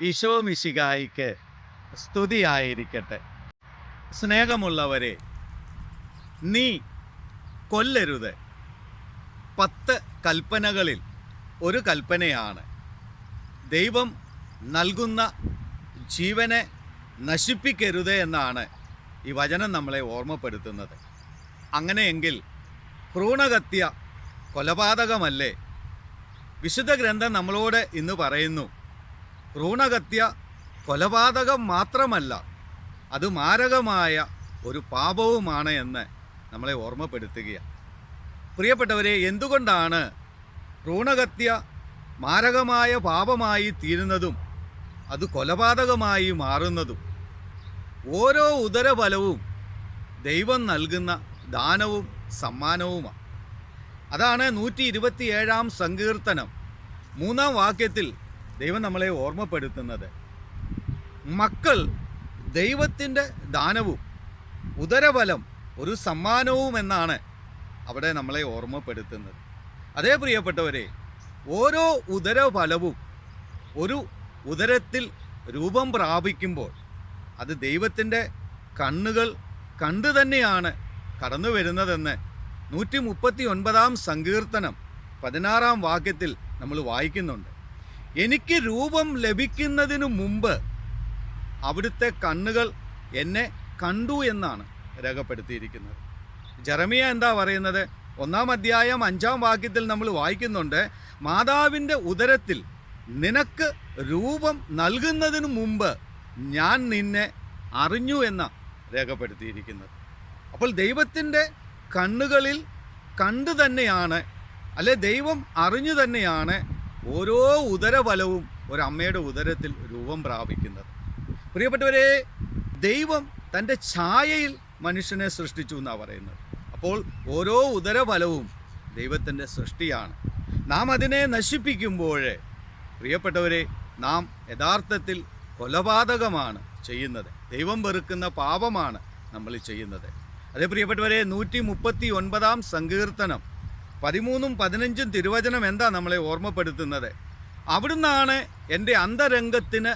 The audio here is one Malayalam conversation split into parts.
ഈശോ മിശിഹായിക്ക് സ്തുതിയായിരിക്കട്ടെ. സ്നേഹമുള്ളവരെ, നീ കൊല്ലരുത് 10 കൽപ്പനകളിൽ ഒരു കൽപ്പനയാണ്. ദൈവം നൽകുന്ന ജീവനെ നശിപ്പിക്കരുത് എന്നാണ് ഈ വചനം നമ്മളെ ഓർമ്മപ്പെടുത്തുന്നത്. അങ്ങനെയെങ്കിൽ ഭ്രൂണഹത്യ കൊലപാതകമല്ലേ? വിശുദ്ധ ഗ്രന്ഥം നമ്മളോട് ഇന്ന് പറയുന്നു, ഭ്രൂണഹത്യ കൊലപാതകം മാത്രമല്ല, അത് മാരകമായ ഒരു പാപവുമാണ് എന്ന് നമ്മളെ ഓർമ്മപ്പെടുത്തുകയാണ്. പ്രിയപ്പെട്ടവരെ, എന്തുകൊണ്ടാണ് ഭ്രൂണഹത്യ മാരകമായ പാപമായി തീരുന്നതും അത് കൊലപാതകമായി മാറുന്നതും? ഓരോ ഉദരഫലവും ദൈവം നൽകുന്ന ദാനവും സമ്മാനവുമാണ്. അതാണ് 127 സങ്കീർത്തനം 3 വാക്യത്തിൽ ദൈവം നമ്മളെ ഓർമ്മപ്പെടുത്തുന്നത്. മക്കൾ ദൈവത്തിൻ്റെ ദാനവും ഉദരഫലം ഒരു സമ്മാനവും എന്നാണ് അവിടെ നമ്മളെ ഓർമ്മപ്പെടുത്തുന്നത്. അതേ പ്രിയപ്പെട്ടവരെ, ഓരോ ഉദരഫലവും ഒരു ഉദരത്തിൽ രൂപം പ്രാപിക്കുമ്പോൾ അത് ദൈവത്തിൻ്റെ കണ്ണുകൾ കണ്ടു തന്നെയാണ് കടന്നു വരുന്നതെന്ന് 139 സങ്കീർത്തനം 16 വാക്യത്തിൽ നമ്മൾ വായിക്കുന്നുണ്ട്. എനിക്ക് രൂപം ലഭിക്കുന്നതിനു മുമ്പ് അവിടുത്തെ കണ്ണുകൾ എന്നെ കണ്ടു എന്നാണ് രേഖപ്പെടുത്തിയിരിക്കുന്നത്. ജെറമിയ എന്താ പറയുന്നത്? 1 അധ്യായം 5 വാക്യത്തിൽ നമ്മൾ വായിക്കുന്നുണ്ട്, മാതാവിൻ്റെ ഉദരത്തിൽ നിനക്ക് രൂപം നൽകുന്നതിനു മുമ്പ് ഞാൻ നിന്നെ അറിഞ്ഞു എന്ന രേഖപ്പെടുത്തിയിരിക്കുന്നത്. അപ്പോൾ ദൈവത്തിൻ്റെ കണ്ണുകളിൽ കണ്ടു തന്നെയാണ്, അല്ലെ ദൈവം അറിഞ്ഞു തന്നെയാണ് ഓരോ ഉദരഫലവും ഒരമ്മയുടെ ഉദരത്തിൽ രൂപം പ്രാപിക്കുന്നത്. പ്രിയപ്പെട്ടവരെ, ദൈവം തൻ്റെ ഛായയിൽ മനുഷ്യനെ സൃഷ്ടിച്ചു എന്നാണ് പറയുന്നത്. അപ്പോൾ ഓരോ ഉദരഫലവും ദൈവത്തിൻ്റെ സൃഷ്ടിയാണ്. നാം അതിനെ നശിപ്പിക്കുമ്പോൾ പ്രിയപ്പെട്ടവരെ, നാം യഥാർത്ഥത്തിൽ കൊലപാതകമാണ് ചെയ്യുന്നത്. ദൈവം വെറുക്കുന്ന പാപമാണ് നമ്മൾ ചെയ്യുന്നത്. അതേ പ്രിയപ്പെട്ടവരെ, 139 സങ്കീർത്തനം 13 15 തിരുവചനം എന്താ നമ്മളെ ഓർമ്മപ്പെടുത്തുന്നത്? അവിടുന്നാണ് എൻ്റെ അന്തരംഗത്തിന്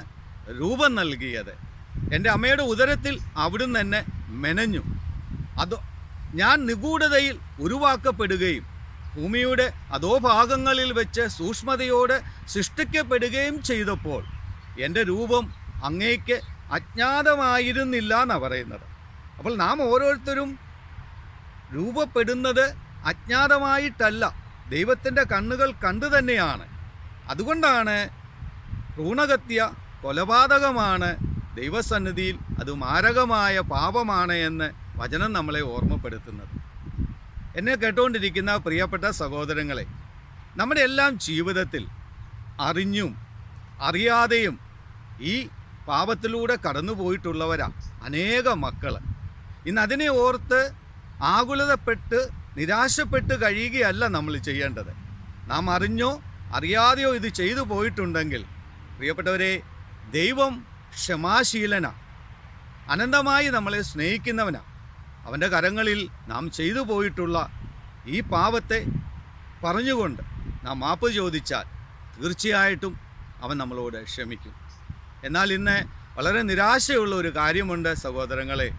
രൂപം നൽകിയത്, എൻ്റെ അമ്മയുടെ ഉദരത്തിൽ അവിടുന്ന് എന്നെ മെനഞ്ഞു. അത് ഞാൻ നിഗൂഢതയിൽ ഉരുവാക്കപ്പെടുകയും ഭൂമിയുടെ അധോഭാഗങ്ങളിൽ വെച്ച് സൂക്ഷ്മതയോടെ സൃഷ്ടിക്കപ്പെടുകയും ചെയ്തപ്പോൾ എൻ്റെ രൂപം അങ്ങേക്ക് അജ്ഞാതമായിരുന്നില്ല എന്നാണ് പറയുന്നത്. അപ്പോൾ നാം ഓരോരുത്തരും രൂപപ്പെടുന്നത് അജ്ഞാതമായിട്ടല്ല, ദൈവത്തിൻ്റെ കണ്ണുകൾ കണ്ടു തന്നെയാണ്. അതുകൊണ്ടാണ് ഭ്രൂണഹത്യ കൊലപാതകമാണ്, ദൈവസന്നിധിയിൽ അത് മാരകമായ പാപമാണ് എന്ന് വചനം നമ്മളെ ഓർമ്മപ്പെടുത്തുന്നത്. എന്നെ കേട്ടുകൊണ്ടിരിക്കുന്ന പ്രിയപ്പെട്ട സഹോദരങ്ങളെ, നമ്മുടെ എല്ലാം ജീവിതത്തിൽ അറിഞ്ഞും അറിയാതെയും ഈ പാപത്തിലൂടെ കടന്നു പോയിട്ടുള്ളവരാ അനേക മക്കൾ. ഇന്ന് അതിനെ ഓർത്ത് ആകുലതപ്പെട്ട് നിരാശപ്പെട്ട് കഴിയുകയല്ല നമ്മൾ ചെയ്യേണ്ടത്. നാം അറിഞ്ഞോ അറിയാതെയോ ഇത് ചെയ്തു പോയിട്ടുണ്ടെങ്കിൽ പ്രിയപ്പെട്ടവരെ, ദൈവം ക്ഷമാശീലനാണ്, അനന്തമായി നമ്മളെ സ്നേഹിക്കുന്നവനാണ്. അവൻ്റെ കരങ്ങളിൽ നാം ചെയ്തു പോയിട്ടുള്ള ഈ പാപത്തെ പറഞ്ഞുകൊണ്ട് നാം മാപ്പ് ചോദിച്ചാൽ തീർച്ചയായിട്ടും അവൻ നമ്മളോട് ക്ഷമിക്കും. എന്നാൽ ഇന്ന് വളരെ നിരാശയുള്ള ഒരു കാര്യമുണ്ട് സഹോദരങ്ങളെ.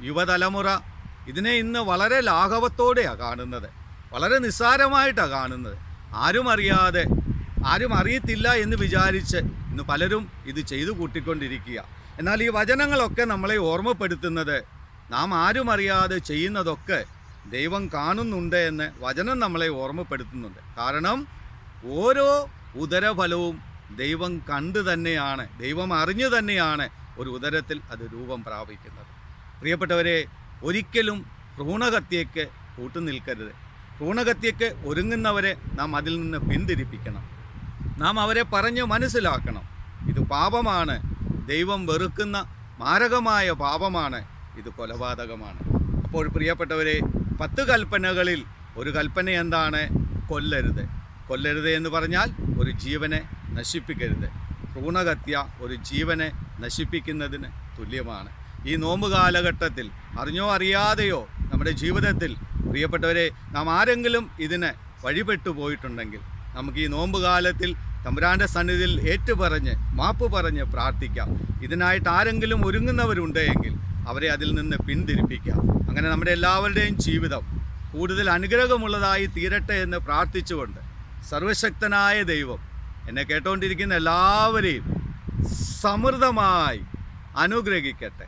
യുവതലമുറ ഇതിനെ ഇന്ന് വളരെ ലാഘവത്തോടെയാണ് കാണുന്നത്, വളരെ നിസ്സാരമായിട്ടാണ് കാണുന്നത്. ആരും അറിയാതെ, ആരും അറിയത്തില്ല എന്ന് വിചാരിച്ച് ഇന്ന് പലരും ഇത് ചെയ്തു കൂട്ടിക്കൊണ്ടിരിക്കുക. എന്നാൽ ഈ വചനങ്ങളൊക്കെ നമ്മളെ ഓർമ്മപ്പെടുത്തുന്നത്, നാം ആരും അറിയാതെ ചെയ്യുന്നതൊക്കെ ദൈവം കാണുന്നുണ്ട് എന്ന് വചനം നമ്മളെ ഓർമ്മപ്പെടുത്തുന്നുണ്ട്. കാരണം ഓരോ ഉദരഫലവും ദൈവം കണ്ടു തന്നെയാണ്, ദൈവം അറിഞ്ഞു തന്നെയാണ് ഒരു ഉദരത്തിൽ അത് രൂപം പ്രാപിക്കുന്നത്. പ്രിയപ്പെട്ടവരെ, ഒരിക്കലും ഭ്രൂണഹത്യയ്ക്ക് കൂട്ടുനിൽക്കരുത്. ഭ്രൂണഹത്യയ്ക്ക് ഒരുങ്ങുന്നവരെ നാം അതിൽ നിന്ന് പിന്തിരിപ്പിക്കണം. നാം അവരെ പറഞ്ഞ് മനസ്സിലാക്കണം, ഇത് പാപമാണ്, ദൈവം വെറുക്കുന്ന മാരകമായ പാപമാണ്, ഇത് കൊലപാതകമാണ്. അപ്പോൾ പ്രിയപ്പെട്ടവരെ, 10 കൽപ്പനകളിൽ ഒരു കൽപ്പന എന്താണ്? കൊല്ലരുത്. കൊല്ലരുത് എന്ന് പറഞ്ഞാൽ ഒരു ജീവനെ നശിപ്പിക്കരുത്. ഭ്രൂണഹത്യ ഒരു ജീവനെ നശിപ്പിക്കുന്നതിന് തുല്യമാണ്. ഈ നോമ്പ് കാലഘട്ടത്തിൽ അറിഞ്ഞോ അറിയാതെയോ നമ്മുടെ ജീവിതത്തിൽ പ്രിയപ്പെട്ടവരെ, നാം ആരെങ്കിലും ഇതിന് വഴിപ്പെട്ടു പോയിട്ടുണ്ടെങ്കിൽ നമുക്ക് ഈ നോമ്പ് കാലത്തിൽ തമ്പുരാൻ്റെ സന്നിധിയിൽ ഏറ്റുപറഞ്ഞ് മാപ്പ് പറഞ്ഞ് പ്രാർത്ഥിക്കാം. ഇതിനായിട്ട് ആരെങ്കിലും ഒരുങ്ങുന്നവരുണ്ടെങ്കിൽ അവരെ അതിൽ നിന്ന് പിന്തിരിപ്പിക്കാം. അങ്ങനെ നമ്മുടെ എല്ലാവരുടെയും ജീവിതം കൂടുതൽ അനുഗ്രഹമുള്ളതായി തീരട്ടെ എന്ന് പ്രാർത്ഥിച്ചുകൊണ്ട് സർവശക്തനായ ദൈവം എന്നെ കേട്ടുകൊണ്ടിരിക്കുന്ന എല്ലാവരെയും സമൃദ്ധമായി അനുഗ്രഹിക്കട്ടെ.